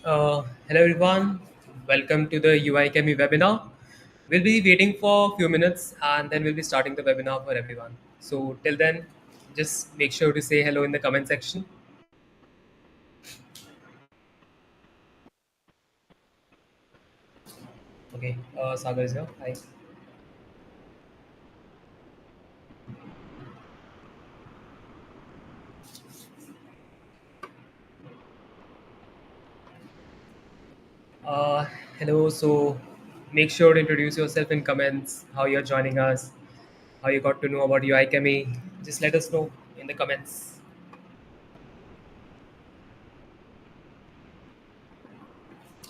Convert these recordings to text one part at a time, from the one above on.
Hello everyone, welcome to the UiChemy webinar. We'll be waiting for a few minutes and then we'll be starting the webinar for everyone. So till then, just make sure to say hello in the comment section. Okay, Sagar is here. Hi. Uh, Hello, so make sure to introduce yourself in comments, how you're joining us, how you got to know about UiChemy. Just let us know in the comments.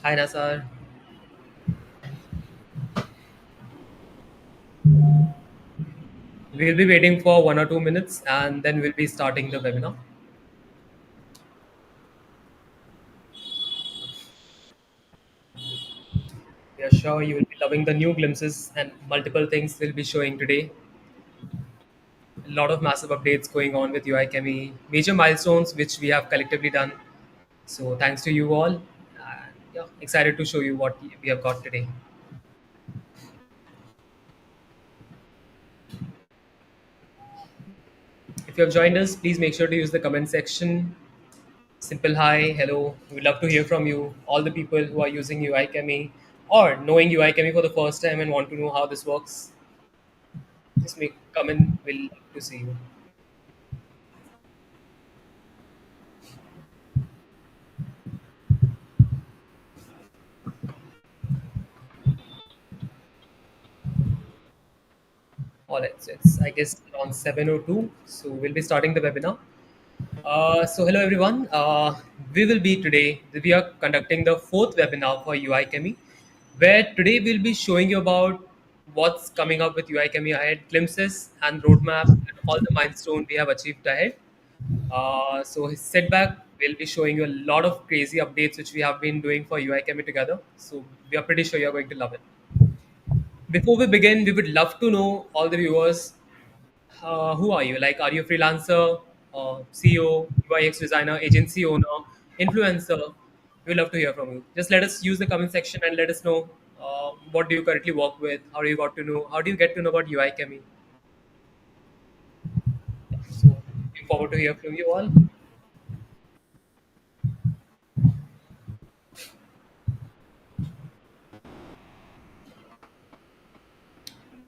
Hi Nasar. We'll be waiting for 1 or 2 minutes and then we'll be starting the webinar. We are sure you will be loving the new glimpses and multiple things we'll be showing today. A lot of massive updates going on with UiChemy, major milestones which we have collectively done. So thanks to you all. Yeah, excited to show you what we have got today. If you have joined us, please make sure to use the comment section. Simple hi, hello. We'd love to hear from you. All the people who are using UiChemy or knowing UiChemy for the first time and want to know how this works, just make comment. We'll love to see you. All right, so it's I guess around 7:02. So we'll be starting the webinar. So hello everyone. We will be today. We are conducting the fourth webinar for UiChemy, where today we'll be showing you about what's coming up with UiChemy ahead, glimpses and roadmap, and all the milestones we have achieved ahead. So his setback will be showing you a lot of crazy updates which we have been doing for UiChemy together. So we are pretty sure you're going to love it. Before we begin, we would love to know all the viewers, who are you? Like, are you a freelancer, CEO, UIX designer, agency owner, influencer? We would love to hear from you. Just let us use the comment section and let us know what do you currently work with, how do you got to know, how do you get to know about UI Chemie. So, looking forward to hear from you all.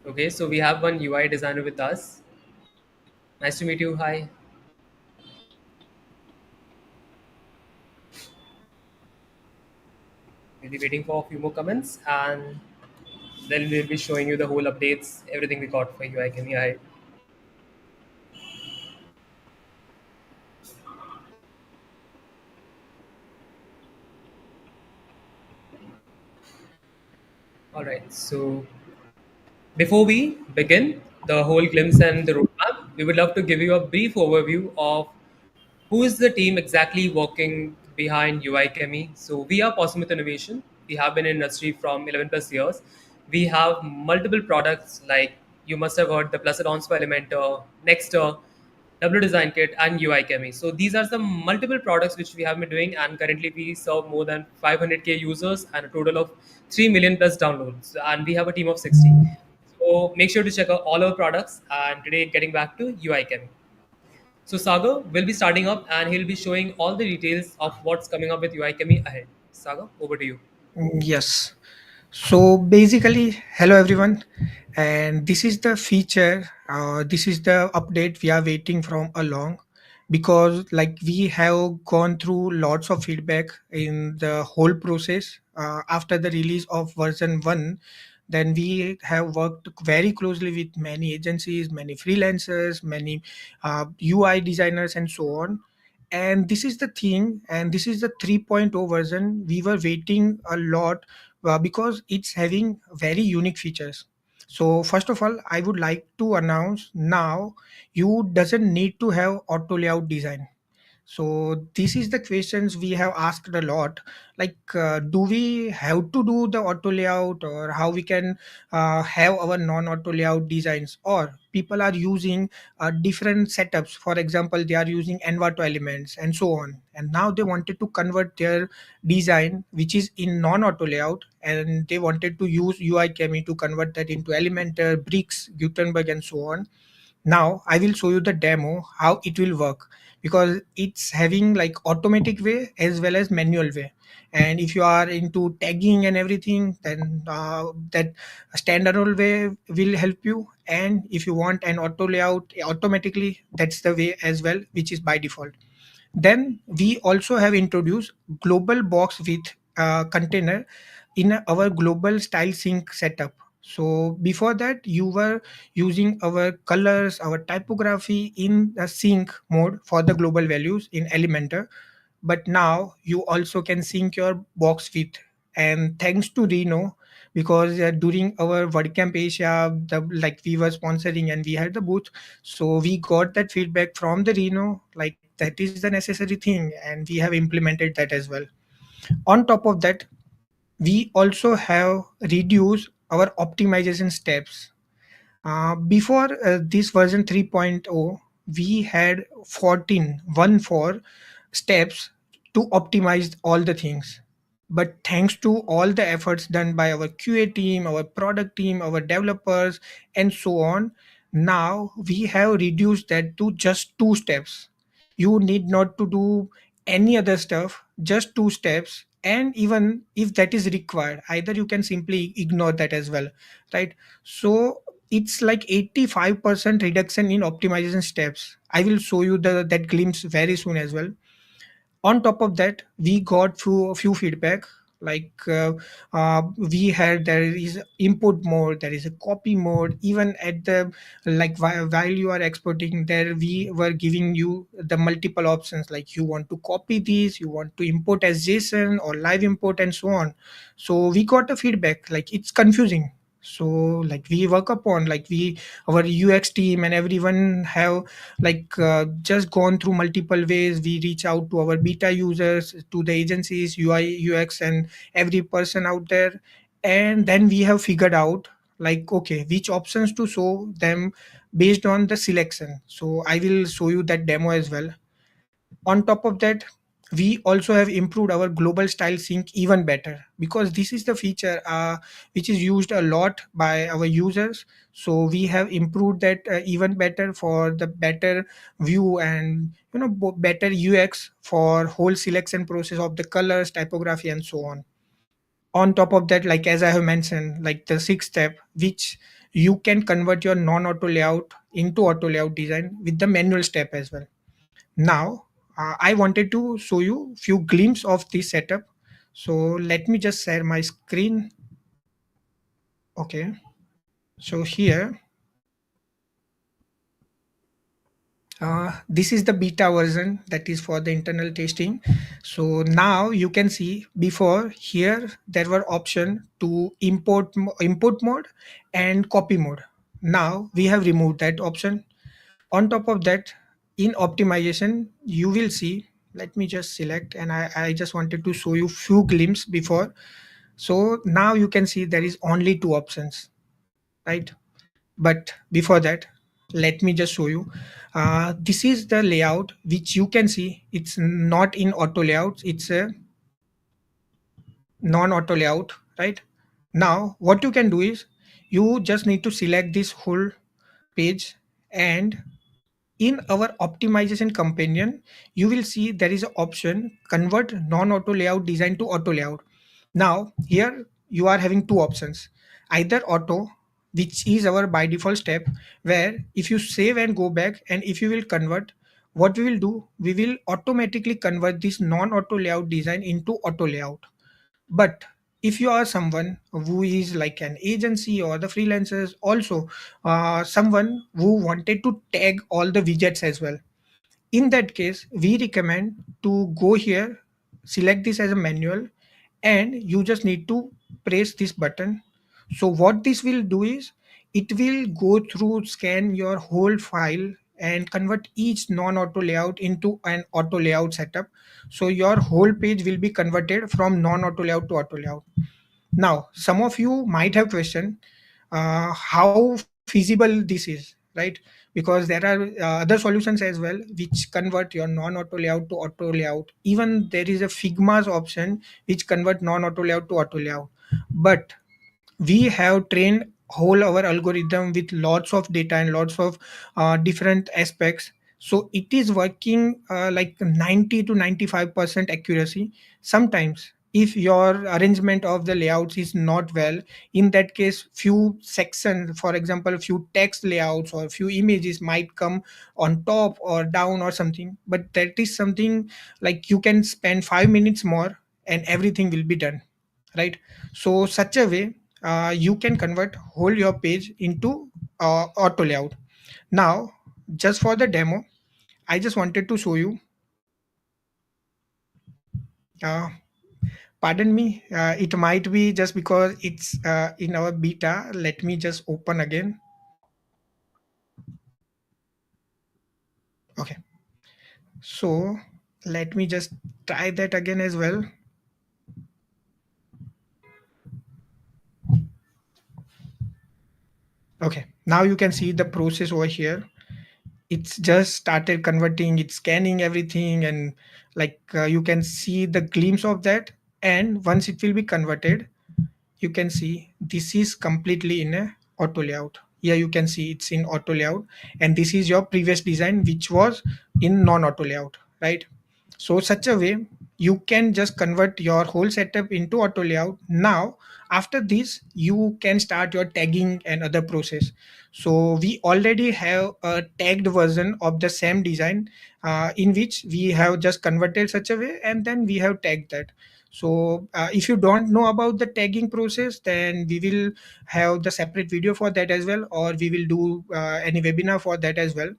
Okay, so we have one UI designer with us. Nice to meet you. Hi. We'll be waiting for a few more comments and then we'll be showing you the whole updates, everything we got for UI Chemie. Hi. All right, so before we begin the whole glimpse and the roadmap, we would love to give you a brief overview of who is the team exactly working behind UiChemy. So we are Posthumous Innovation. We have been in industry from 11 plus years. We have multiple products like you must have heard the Plus Add-ons for Elementor, Nexter, W Design Kit, and UiChemy. So these are some multiple products which we have been doing, and currently we serve more than 500k users and a total of 3 million plus downloads. And we have a team of 60. So make sure to check out all our products. And today, getting back to UiChemy. So Sagar will be starting up and he'll be showing all the details of what's coming up with UiChemy ahead. Sagar, over to you. Yes. So basically, hello everyone, and this is the feature. This is the update we are waiting from along, because like we have gone through lots of feedback in the whole process after the release of version 1. Then we have worked very closely with many agencies, many freelancers, many UI designers, and so on. And this is the thing, and this is the 3.0 version we were waiting a lot, because it's having very unique features. So first of all, I would like to announce now, you doesn't need to have auto layout design. So this is the questions we have asked a lot, like do we have to do the auto layout, or how we can have our non auto layout designs, or people are using different setups. For example, they are using envato elements and so on, and now they wanted to convert their design which is in non auto layout, and they wanted to use UiChemy to convert that into Elementor, Bricks, Gutenberg, and so on. Now I will show you the demo how it will work, because it's having like automatic way as well as manual way. And if you are into tagging and everything, then that standard way will help you. And if you want an auto layout automatically, that's the way as well, which is by default. Then we also have introduced global box with container in our global style sync setup. So before that, you were using our colors, our typography in the sync mode for the global values in Elementor, but now you also can sync your box with. And thanks to Reno, because during our WordCamp Asia, the like we were sponsoring and we had the booth, so we got that feedback from the Reno, like that is the necessary thing, and we have implemented that as well. On top of that, we also have reduced our optimization steps. Before this version 3.0, we had 14 steps to optimize all the things. But thanks to all the efforts done by our QA team, our product team, our developers, and so on, now we have reduced that to just 2 steps. You need not to do any other stuff, just 2 steps. And even if that is required, either you can simply ignore that as well, right? So it's like 85% reduction in optimization steps. I will show you the that glimpse very soon as well. On top of that, we got few feedback, like we had there is input mode, there is a copy mode. Even at the like while you are exporting there, we were giving you the multiple options, like you want to copy these, you want to import as JSON or live import, and so on. So we got a feedback like it's confusing. So like we work upon, like we, our UX team and everyone have like just gone through multiple ways. We reach out to our beta users, to the agencies, UI UX, and every person out there, and then we have figured out like okay, which options to show them based on the selection. So I will show you that demo as well. On top of that, we also have improved our global style sync even better, because this is the feature which is used a lot by our users. So we have improved that even better for the better view, and better UX for whole selection process of the colors, typography, and so on. On top of that, like as I have mentioned, like the sixth step, which you can convert your non auto layout into auto layout design with the manual step as well. Now, I wanted to show you few glimpse of this setup. So let me just share my screen. Okay. So here, this is the beta version that is for the internal testing. So now you can see before here there were option to import mode and copy mode. Now we have removed that option. On top of that, in optimization, you will see, let me just select, and I just wanted to show you few glimpse before. So now you can see there is only 2 options, right? But before that, let me just show you. This is the layout which you can see. It's not in auto layouts, it's a non-auto layout, right? Now what you can do is you just need to select this whole page, and in our optimization companion, you will see there is an option convert non-auto layout design to auto layout. Now here you are having 2 options, either auto, which is our by default step, where if you save and go back, and if you will convert, what we will do, we will automatically convert this non-auto layout design into auto layout. But if you are someone who is like an agency or the freelancers, also someone who wanted to tag all the widgets as well, in that case we recommend to go here, select this as a manual, and you just need to press this button. So what this will do is it will go through, scan your whole file, and convert each non-auto layout into an auto layout setup. So your whole page will be converted from non-auto layout to auto layout. Now, some of you might have questioned how feasible this is, right? Because there are other solutions as well which convert your non-auto layout to auto layout. Even there is a Figma's option which convert non-auto layout to auto layout. But we have trained whole our algorithm with lots of data and lots of different aspects, so it is working like 90 to 95% accuracy. Sometimes if your arrangement of the layouts is not well, in that case few sections, for example few text layouts or few images might come on top or down or something, but that is something like you can spend 5 minutes more and everything will be done, right? So such a way you can convert whole your page into auto layout. Now, just for the demo, I just wanted to show you. Uh, Pardon me, it might be just because it's in our beta. Let me just open again. Okay, so let me just try that again as well. Okay, now you can see the process over here. It's just started converting, it's scanning everything, and like you can see the glimpse of that. And once it will be converted, you can see this is completely in a auto layout. Here you can see it's in auto layout, and this is your previous design which was in non auto layout, right? So such a way you can just convert your whole setup into auto layout. Now after this you can start your tagging and other process. So we already have a tagged version of the same design, in which we have just converted such a way and then we have tagged that. So if you don't know about the tagging process, then we will have the separate video for that as well, or we will do any webinar for that as well.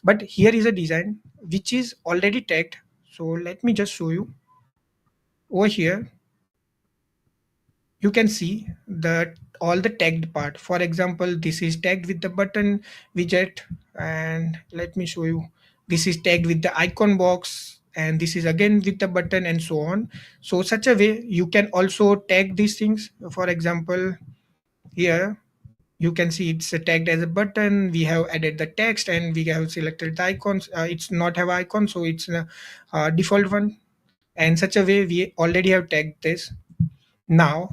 But here is a design which is already tagged. So let me just show you. Over here you can see that all the tagged part. For example, this is tagged with the button widget, and let me show you, this is tagged with the icon box, and this is again with the button, and so on. So such a way you can also tag these things. For example, here you can see it's tagged as a button. We have added the text and we have selected the icons. It's not have icon, so it's a default one. And such a way we already have tagged this. Now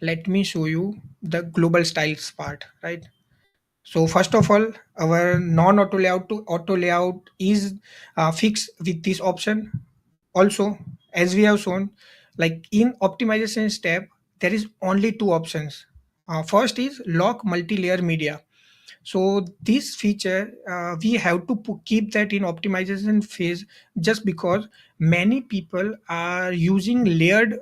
let me show you the global styles part, right? So first of all, our non-auto layout to auto layout is fixed with this option. Also, as we have shown, like in optimization step, there is only two options. First is lock multi-layer media. So this feature we have to keep that in optimization phase, just because many people are using layered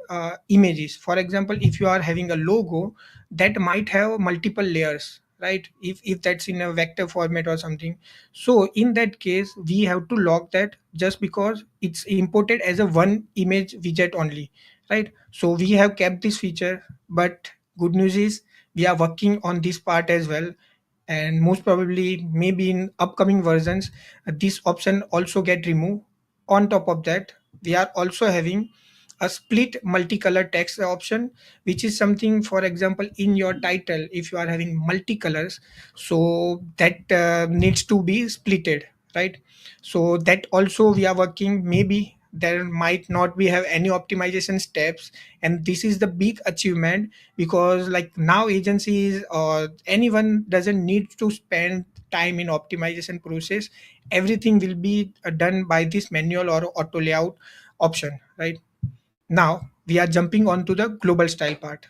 images. For example, if you are having a logo that might have multiple layers, right? If that's in a vector format or something, so in that case we have to lock that, just because it's imported as a one image widget only, right? So we have kept this feature, but good news is we are working on this part as well, and most probably maybe in upcoming versions this option also get removed. On top of that, we are also having a split multicolor text option, which is something, for example, in your title if you are having multicolors, so that needs to be splitted, right? So that also we are working. Maybe there might not be have any optimization steps, and this is the big achievement, because like now agencies or anyone doesn't need to spend time in optimization process. Everything will be done by this manual or auto layout option, right? Now we are jumping on to the global style part.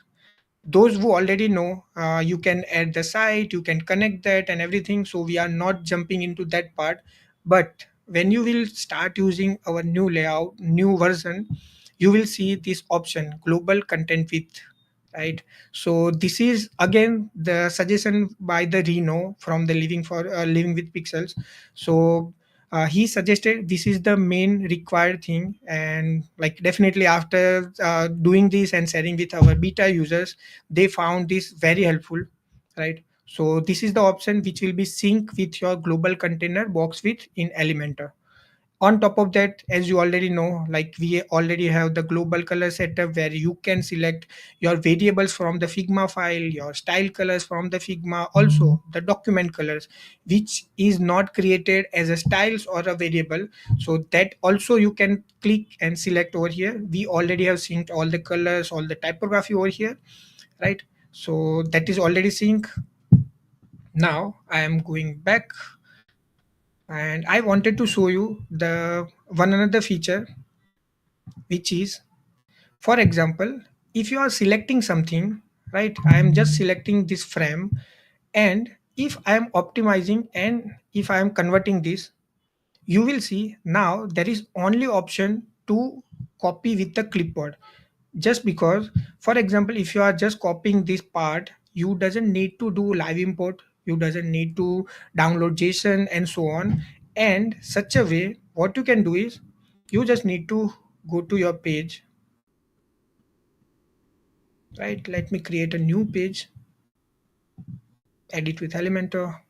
Those who already know, you can add the site, you can connect that and everything, so we are not jumping into that part. But when you will start using our new layout, new version, you will see this option, global content width, right? So this is again the suggestion by the Reno from the living with pixels. So he suggested this is the main required thing, and like definitely after doing this and sharing with our beta users, they found this very helpful, right? So this is the option which will be sync with your global container box with in Elementor. On top of that, as you already know, like we already have the global color setup where you can select your variables from the Figma file, your style colors from the Figma, also the document colors, which is not created as a styles or a variable. So that also you can click and select over here. We already have synced all the colors, all the typography over here, right? So that is already synced. Now I am going back, and I wanted to show you the one another feature, which is, for example, if you are selecting something, right? I am just selecting this frame, and if I am optimizing and if I am converting this, you will see now there is only option to copy with the clipboard. Just because, for example, if you are just copying this part, you doesn't need to do live import, you doesn't need to download JSON and so on. And such a way, what you can do is you just need to go to your page, right? Let me create a new page, edit with Elementor.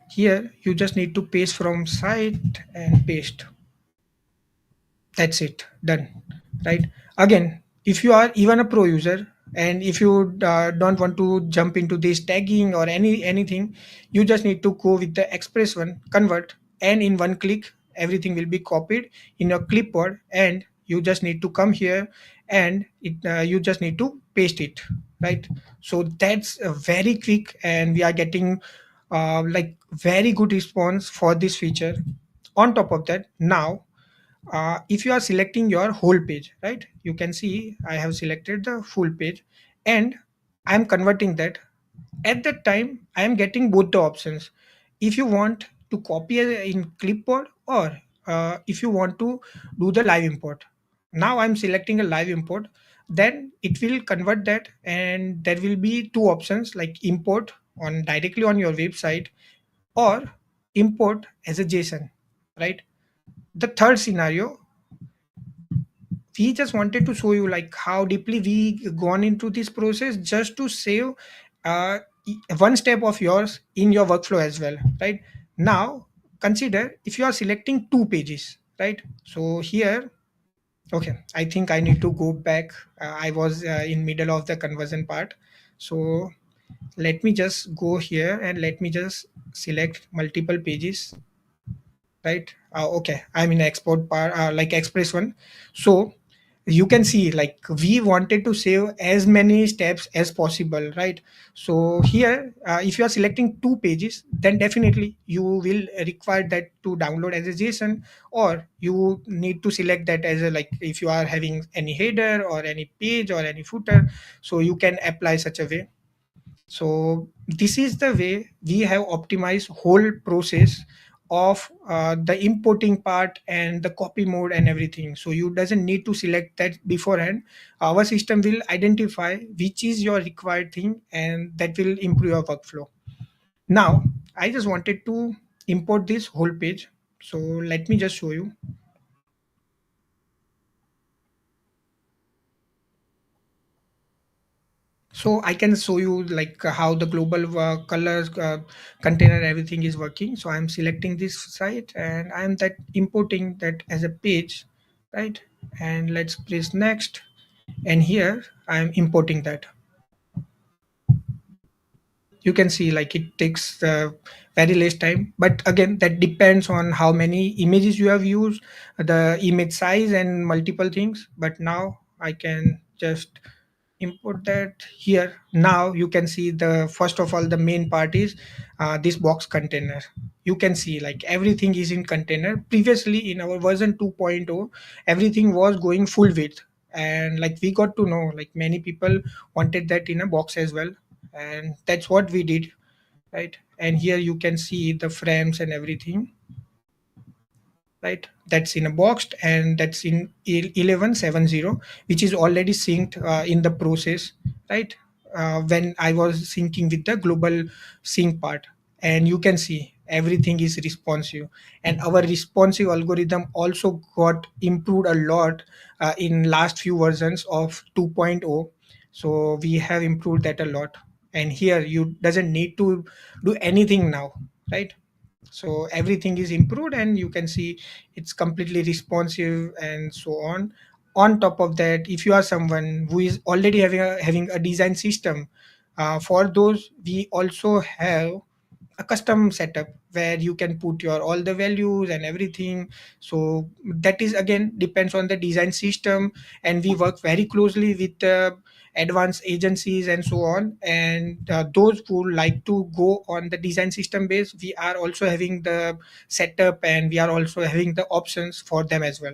Here you just need to paste from site and paste. That's it, done, right? Again, if you are even a pro user, and if you don't want to jump into this tagging or anything, you just need to go with the express one, convert, and in one click everything will be copied in your clipboard, and you just need to come here and you just need to paste it, right? So that's very quick, and we are getting like very good response for this feature. On top of that, now if you are selecting your whole page, right, you can see I have selected the full page, and I am converting that. At that time I am getting both the options. If you want to copy in clipboard, or if you want to do the live import, now I'm selecting a live import. Then it will convert that, and there will be two options, like import on directly on your website, or import as a JSON, right? The third scenario, we just wanted to show you like how deeply we gone into this process just to save uh, one step of yours in your workflow as well, right? Now consider if you are selecting two pages, right? So here, okay, I think I need to go back. I was in middle of the conversion part, so let me just go here and let me just select multiple pages, right? Okay, I'm in export part, like express one. So you can see like we wanted to save as many steps as possible, right? So here, if you are selecting two pages, then definitely you will require that to download as a JSON, or you need to select that as a, like if you are having any header or any page or any footer, so you can apply such a way. So this is the way we have optimized whole process of the importing part and the copy mode and everything. So you doesn't need to select that beforehand. Our system will identify which is your required thing, and that will improve your workflow. Now I just wanted to import this whole page, so let me just show you. So I can show you like how the global colors container everything is working. So I'm selecting this site, and I'm that importing that as a page, right? And let's press next, and here I'm importing that. You can see like it takes very less time, but again that depends on how many images you have used, the image size and multiple things. But now I can just import that here. Now you can see the first of all the main part is this box container. You can see like everything is in container. Previously in our version 2.0, everything was going full width, and like we got to know like many people wanted that in a box as well, and that's what we did, right? And here you can see the frames and everything, right? That's in a boxed, and that's in 1170, which is already synced in the process, right? When I was syncing with the global sync part, and you can see everything is responsive, and our responsive algorithm also got improved a lot in last few versions of 2.0. So we have improved that a lot, and here you doesn't need to do anything now, right? So everything is improved, and you can see it's completely responsive and so on top of that, if you are someone who is already having a design system, for those we also have a custom setup where you can put your all the values and everything. So that is again depends on the design system, and we work very closely with the advanced agencies and so on. And those who like to go on the design system base, we are also having the setup, and we are also having the options for them as well.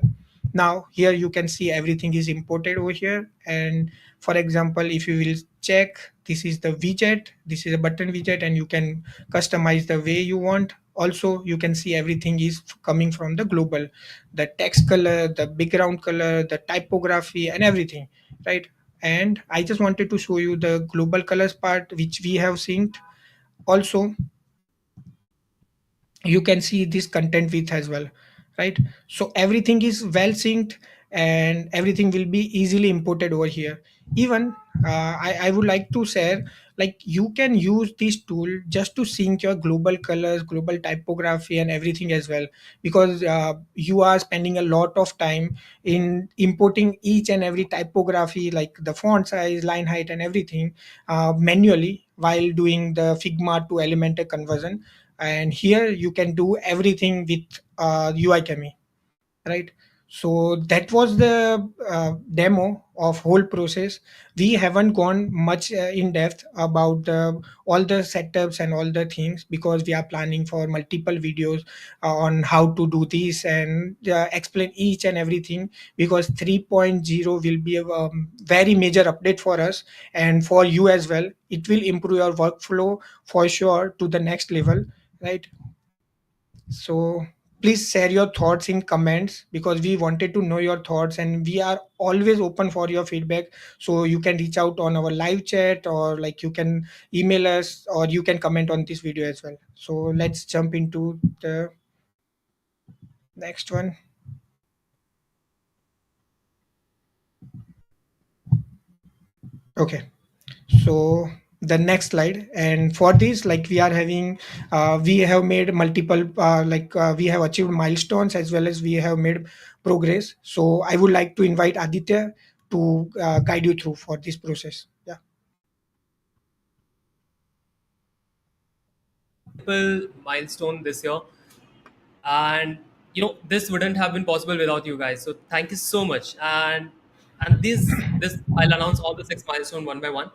Now here you can see everything is imported over here, and for example, if you will check, this is the widget, this is a button widget, and you can customize the way you want. Also you can see everything is coming from the global, the text color, the background color, the typography and everything, right? And I just wanted to show you the global colors part which we have synced. Also you can see this content width as well, right? So everything is well synced, and everything will be easily imported over here. Even I would like to share, like you can use this tool just to sync your global colors, global typography and everything as well, because you are spending a lot of time in importing each and every typography, like the font size, line height and everything, manually while doing the Figma to Elementor conversion. And here you can do everything with UiChemy, right? So that was the demo of whole process. We haven't gone much in depth about all the setups and all the things, because we are planning for multiple videos on how to do this and explain each and everything, because 3.0 will be a very major update for us and for you as well. It will improve your workflow for sure to the next level, right? So please share your thoughts in comments, because we wanted to know your thoughts, and we are always open for your feedback. So you can reach out on our live chat, or like you can email us, or you can comment on this video as well. So let's jump into the next one. Okay, so the next slide, and for this, like we are having we have made multiple we have achieved milestones as well as we have made progress. So I would like to invite Aditya to guide you through for this process. Yeah. Multiple milestone this year, and this wouldn't have been possible without you guys. So thank you so much. And this I'll announce all the six milestone one by one.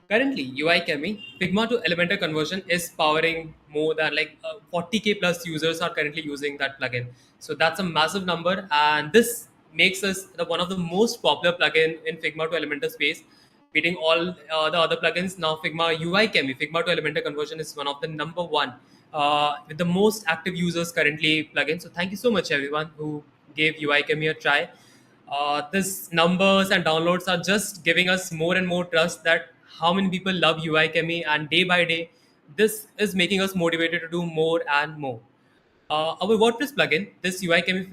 Currently, UiChemy Figma to Elementor conversion is powering more than 40K plus users are currently using that plugin. So that's a massive number, and this makes us one of the most popular plugin in Figma to Elementor space, beating all the other plugins. Now, Figma to Elementor conversion is one of the number one with the most active users currently plugin. So thank you so much everyone who gave UiChemy a try. This numbers and downloads are just giving us more and more trust that how many people love UiChemy, and day by day, this is making us motivated to do more and more. Our WordPress plugin, this UiChemy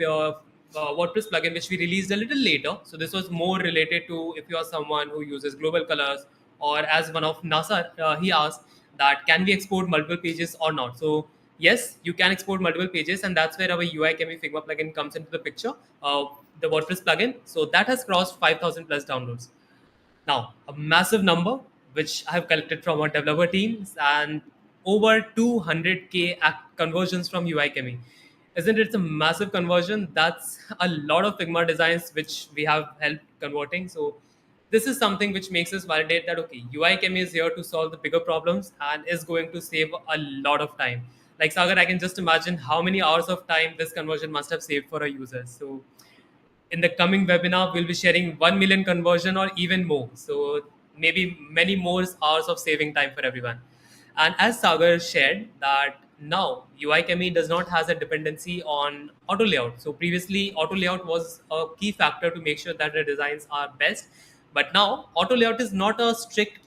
WordPress plugin, which we released a little later. So this was more related to if you are someone who uses global colors, or as one of NASA, he asked that can we export multiple pages or not. So yes, you can export multiple pages, and that's where our UiChemy Figma plugin comes into the picture. The WordPress plugin, so that has crossed 5,000 plus downloads. Now, a massive number which I have collected from our developer teams, and over 200K conversions from UiChemy. Isn't it a massive conversion? That's a lot of Figma designs which we have helped converting. So this is something which makes us validate that okay, UiChemy is here to solve the bigger problems and is going to save a lot of time. Like Sagar, I can just imagine how many hours of time this conversion must have saved for our users. So in the coming webinar, we'll be sharing 1 million conversion or even more. So maybe many more hours of saving time for everyone. And as Sagar shared that now UiChemy does not has a dependency on auto layout. So previously auto layout was a key factor to make sure that the designs are best. But now auto layout is not a strict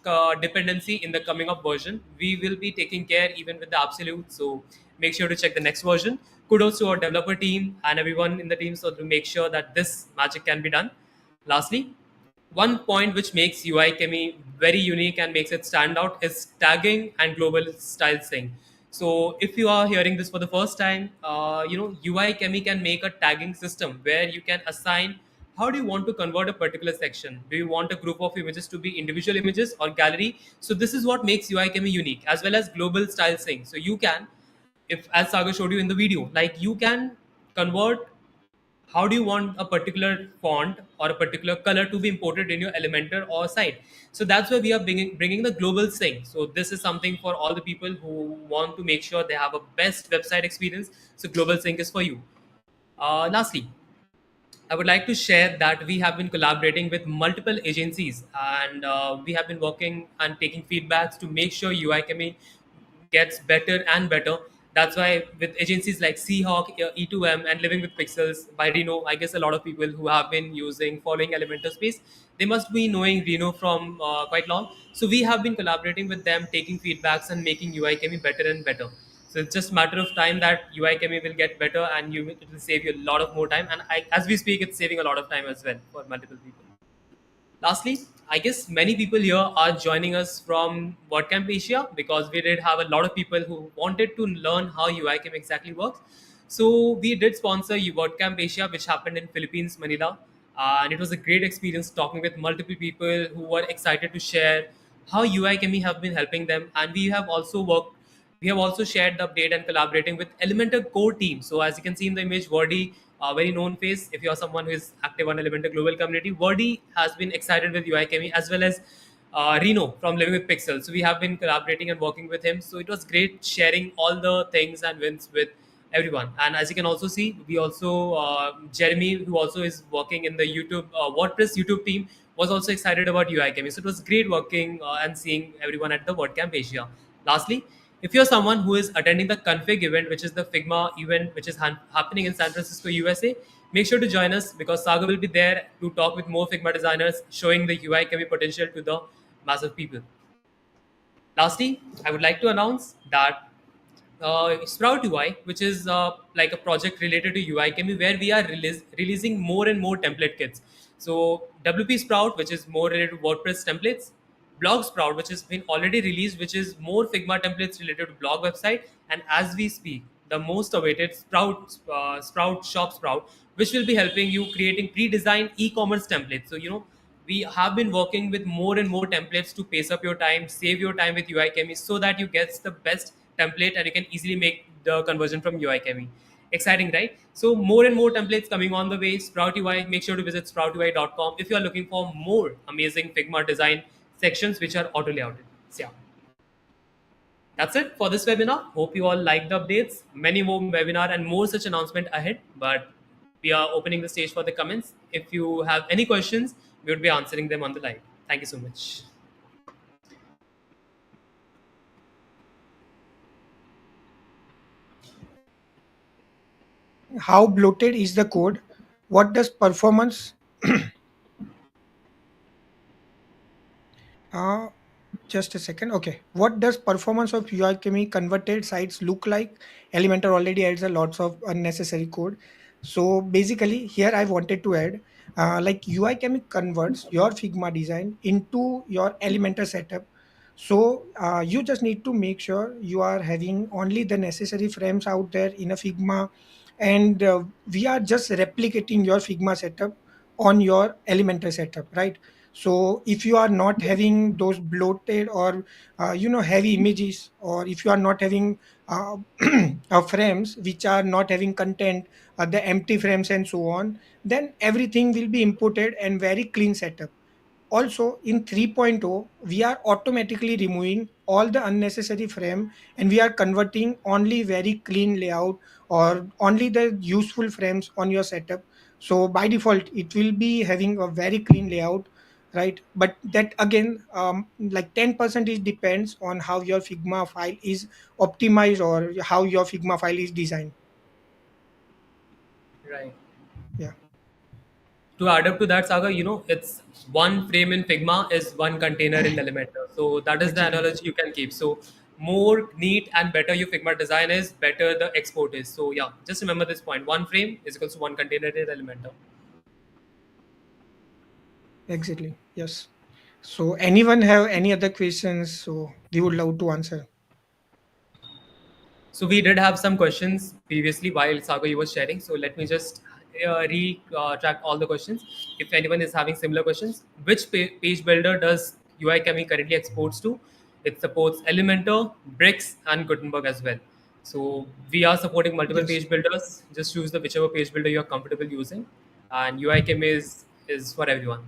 dependency in the coming up version. We will be taking care even with the absolute. So make sure to check the next version. Kudos to our developer team and everyone in the team so to make sure that this magic can be done. Lastly, one point which makes UiChemy very unique and makes it stand out is tagging and global style sync. So if you are hearing this for the first time, UiChemy can make a tagging system where you can assign how do you want to convert a particular section. Do you want a group of images to be individual images or gallery? So this is what makes UiChemy unique, as well as global style sync. So you can, if as Sagar showed you in the video, like you can convert how do you want a particular font or a particular color to be imported in your Elementor or site. So that's why we are bringing the global sync. So this is something for all the people who want to make sure they have a best website experience. So global sync is for you. Lastly, I would like to share that we have been collaborating with multiple agencies, and we have been working and taking feedbacks to make sure UiChemy gets better and better. That's why with agencies like Seahawk, E2M, and Living with Pixels by Reno, I guess a lot of people who have been following Elementor Space, they must be knowing Reno from quite long. So we have been collaborating with them, taking feedbacks and making UiChemy better and better. So it's just matter of time that UiChemy will get better, and it will save you a lot of more time. And as we speak, it's saving a lot of time as well for multiple people. Lastly, I guess many people here are joining us from WordCamp Asia because we did have a lot of people who wanted to learn how UiChemy exactly works. So we did sponsor WordCamp Asia, which happened in Philippines, Manila, and it was a great experience talking with multiple people who were excited to share how UiChemy have been helping them, and we have also shared the update and collaborating with Elementor core team. So as you can see in the image, Wordy, a very known face. If you're someone who is active on Elementor global community, Wordy has been excited with UiChemy as well as Reno from Living with Pixels. So we have been collaborating and working with him. So it was great sharing all the things and wins with everyone. And as you can also see, we also Jeremy, who also is working in the YouTube WordPress YouTube team, was also excited about UiChemy. So it was great working and seeing everyone at the WordCamp Asia. Lastly, if you're someone who is attending the Config event, which is the Figma event, which is happening in San Francisco, USA, make sure to join us because Saga will be there to talk with more Figma designers, showing the UiChemy potential to the massive people. Lastly, I would like to announce that Sprout UI, which is like a project related to UiChemy, where we are releasing more and more template kits. So WP Sprout, which is more related to WordPress templates, Blog Sprout, which has been already released, which is more Figma templates related to blog website, and as we speak, the most awaited Sprout Shop Sprout, which will be helping you creating pre-designed e-commerce templates. So we have been working with more and more templates to pace up your time, save your time with UiChemy so that you get the best template and you can easily make the conversion from UiChemy. Exciting, right? So more and more templates coming on the way. Sprout UI, make sure to visit sproutui.com if you are looking for more amazing Figma design sections which are auto layouted. So yeah, that's it for this webinar. Hope you all like the updates. Many more webinar and more such announcement ahead, but we are opening the stage for the comments. If you have any questions, we would be answering them on the live. Thank you so much. How bloated is the code? What does performance uh, just a second. Okay. What does performance of UiChemy converted sites look like? Elementor already adds a lots of unnecessary code. So basically, here I wanted to add, like UiChemy converts your Figma design into your Elementor setup. So you just need to make sure you are having only the necessary frames out there in a Figma, and we are just replicating your Figma setup on your Elementor setup, right? So if you are not having those bloated or heavy images, or if you are not having frames which are not having content, the empty frames and so on, then everything will be imported and very clean setup. Also in 3.0 we are automatically removing all the unnecessary frame, and we are converting only very clean layout or only the useful frames on your setup. So by default it will be having a very clean layout, right? But that again, like 10% is depends on how your Figma file is optimized or how your Figma file is designed. Right. Yeah, To add up to that, Saga, it's one frame in Figma is one container in Elementor. So that is the exactly. analogy you can keep. So more neat and better your Figma design is, better the export is. So yeah, just remember this point. One frame is equals to one container in Elementor. Exactly. Yes. So anyone have any other questions? So we would love to answer. So we did have some questions previously while Sagar you was sharing. So let me just track all the questions. If anyone is having similar questions, which page builder does UiChemy currently exports to? It supports Elementor, Bricks, and Gutenberg as well. So we are supporting multiple Yes. page builders. Just choose the whichever page builder you are comfortable using, and UiChemy is for everyone.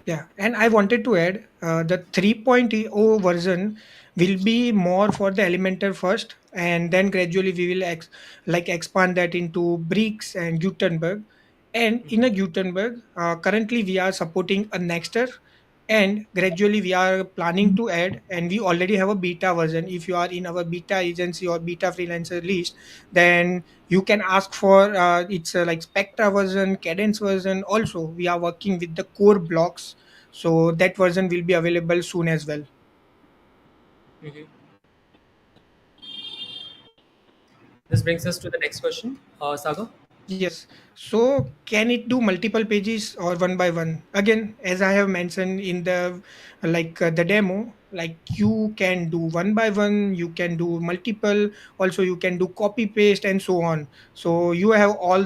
Yeah, and I wanted to add the 3.0 version will be more for the Elementor first, and then gradually we will expand that into Bricks and Gutenberg. And in a Gutenberg, currently we are supporting a Nexter, and gradually we are planning to add, and we already have a beta version. If you are in our beta agency or beta freelancer list, then you can ask for it's like Spectra version, Cadence version. Also, we are working with the core blocks, so that version will be available soon as well. Mhm. This brings us to the next question, Sagar. Yes. So can it do multiple pages or one by one? Again, as I have mentioned in the the demo, like you can do one by one, you can do multiple, also you can do copy paste and so on. So you have all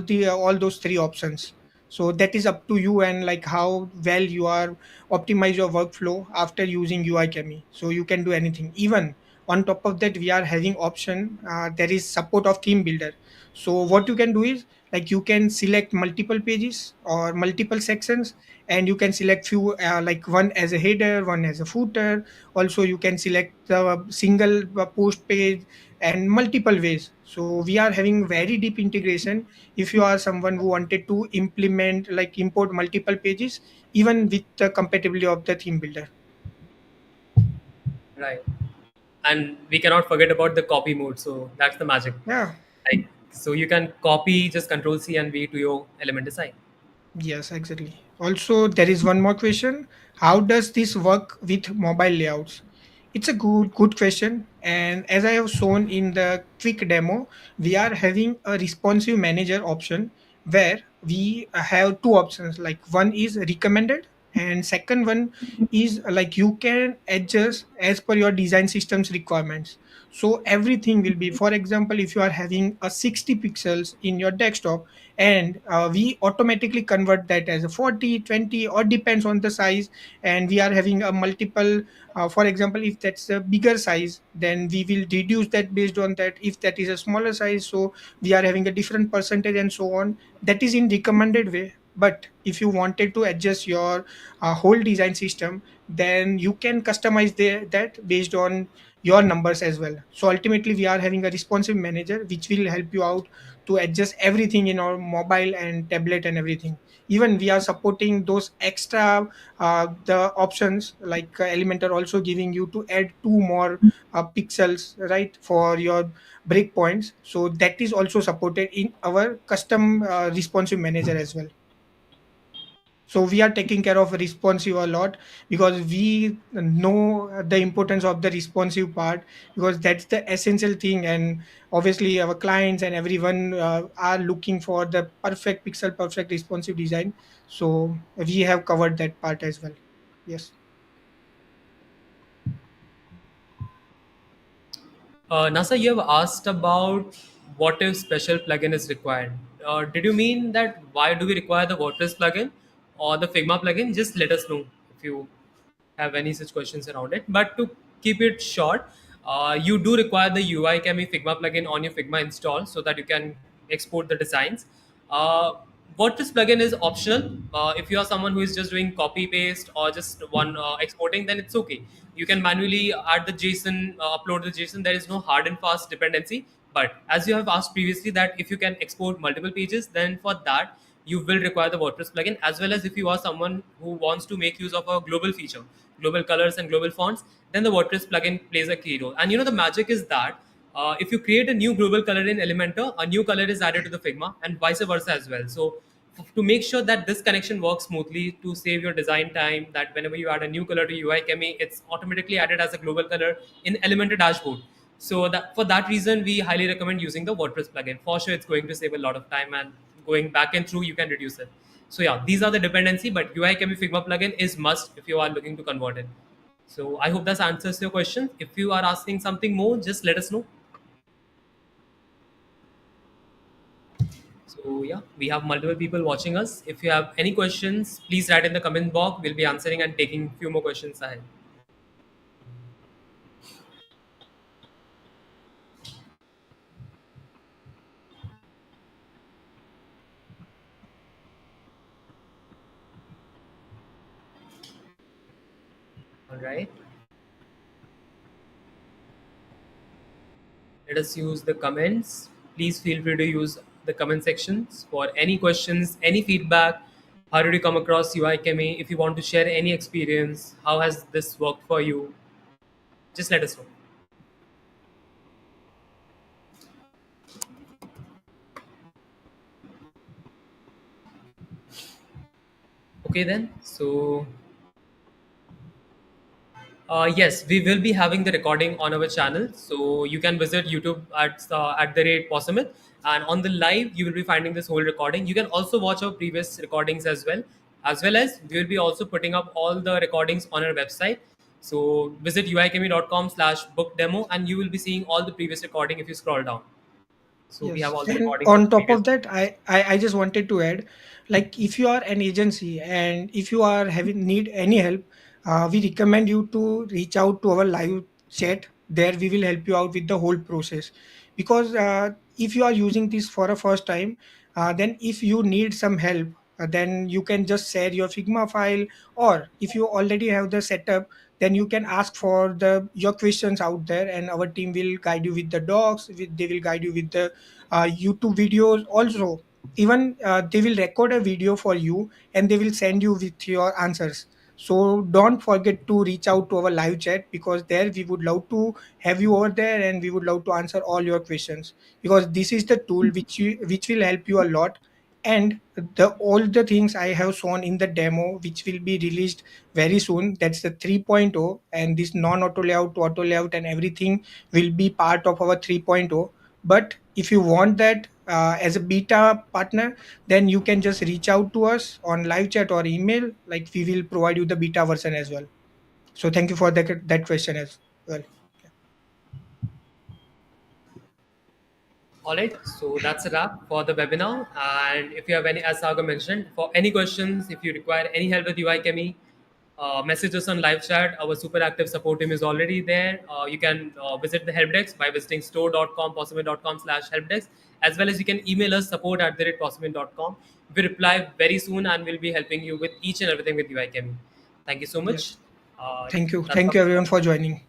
those three options. So that is up to you and like how well you are optimize your workflow after using UiChemy. So you can do anything. Even on top of that, we are having option. There is support of theme builder. So what you can do is like you can select multiple pages or multiple sections, and you can select few like one as a header, one as a footer. Also you can select the single post page and multiple ways. So we are having very deep integration if you are someone who wanted to implement like import multiple pages even with the compatibility of the theme builder. Right. And we cannot forget about the copy mode. So that's the magic. Yeah. Like, so you can copy just Control C and V to your element design. Yes, exactly. Also, there is one more question. How does this work with mobile layouts? It's a good question. And as I have shown in the quick demo, we are having a responsive manager option where we have two options. Like one is recommended, and second one is like you can adjust as per your design system's requirements. So everything will be, for example, if you are having a 60 pixels in your desktop, and we automatically convert that as a 40, 20, or depends on the size. And we are having a multiple, for example, if that's a bigger size, then we will reduce that based on that. If that is a smaller size, so we are having a different percentage and so on. That is in recommended way. But if you wanted to adjust your whole design system, then you can customize that based on your numbers as well. So ultimately we are having a responsive manager which will help you out to adjust everything in our mobile and tablet and everything. Even we are supporting those extra the options like Elementor also giving you to add two more pixels, right, for your breakpoints. So that is also supported in our custom responsive manager as well. So we are taking care of responsive a lot because we know the importance of the responsive part, because that's the essential thing. And obviously our clients and everyone are looking for the perfect pixel perfect responsive design. So we have covered that part as well. Yes. NASA, you have asked about what if special plugin is required. Did you mean that why do we require the WordPress plugin or the Figma plugin? Just let us know if you have any such questions around it. But to keep it short, you do require the UiChemy Figma plugin on your Figma install so that you can export the designs. Uh, WordPress plugin is optional. If you are someone who is just doing copy paste or just one exporting, then it's okay. You can manually add the JSON, upload the JSON. There is no hard and fast dependency. But as you have asked previously, that if you can export multiple pages, then for that you will require the WordPress plugin. As well as if you are someone who wants to make use of a global feature, global colors and global fonts, then the WordPress plugin plays a key role. And you know the magic is that if you create a new global color in Elementor, a new color is added to the Figma and vice versa as well. So to make sure that this connection works smoothly, to save your design time, that whenever you add a new color to UiChemy, it's automatically added as a global color in Elementor dashboard. So that for that reason, we highly recommend using the WordPress plugin. For sure, it's going to save a lot of time, and going back and through, you can reduce it. So yeah, these are the dependency, but UiChemy Figma plugin is must if you are looking to convert it. So I hope that answers your question. If you are asking something more, just let us know. So yeah, we have multiple people watching us. If you have any questions, please write in the comment box. We'll be answering and taking few more questions ahead. All right. Let us use the comments. Please feel free to use the comment sections for any questions, any feedback. How did you come across UiChemy? If you want to share any experience, how has this worked for you? Just let us know. Okay then. So yes, we will be having the recording on our channel, so you can visit YouTube at the rate Possummit, and on the live you will be finding this whole recording. You can also watch our previous recordings as well as we will be also putting up all the recordings on our website. So visit uikemi.com/book demo, and you will be seeing all the previous recording if you scroll down. So we have Yes, all the and recordings of on the top previous. of that, I just wanted to add, like if you are an agency and if you are having need any help, we recommend you to reach out to our live chat. There we will help you out with the whole process. Because if you are using this for a first time, then if you need some help, then you can just share your Figma file, or if you already have the setup, then you can ask for the your questions out there, and our team will guide you with the docs. They will guide you with the YouTube videos also. Even they will record a video for you and they will send you with your answers. So don't forget to reach out to our live chat, because there we would love to have you over there and we would love to answer all your questions, because this is the tool which will help you a lot. And the all the things I have shown in the demo, which will be released very soon, that's the 3.0, and this non auto layout to auto layout and everything will be part of our 3.0. But if you want that as a beta partner, then you can just reach out to us on live chat or email. Like we will provide you the beta version as well. So thank you for that question as well. All right, so that's a wrap for the webinar. And if you have any, as Saga mentioned, for any questions, if you require any help with UiChemy, message us on live chat. Our super active support team is already there. You can visit the help desk by visiting store.com, possible.com/helpdesk, as well as you can email us support@possible.com. We reply very soon and we'll be helping you with each and everything with UiChemy. Thank you so much. Yes. Uh, Thank you. that's Thank all you from everyone us. for joining.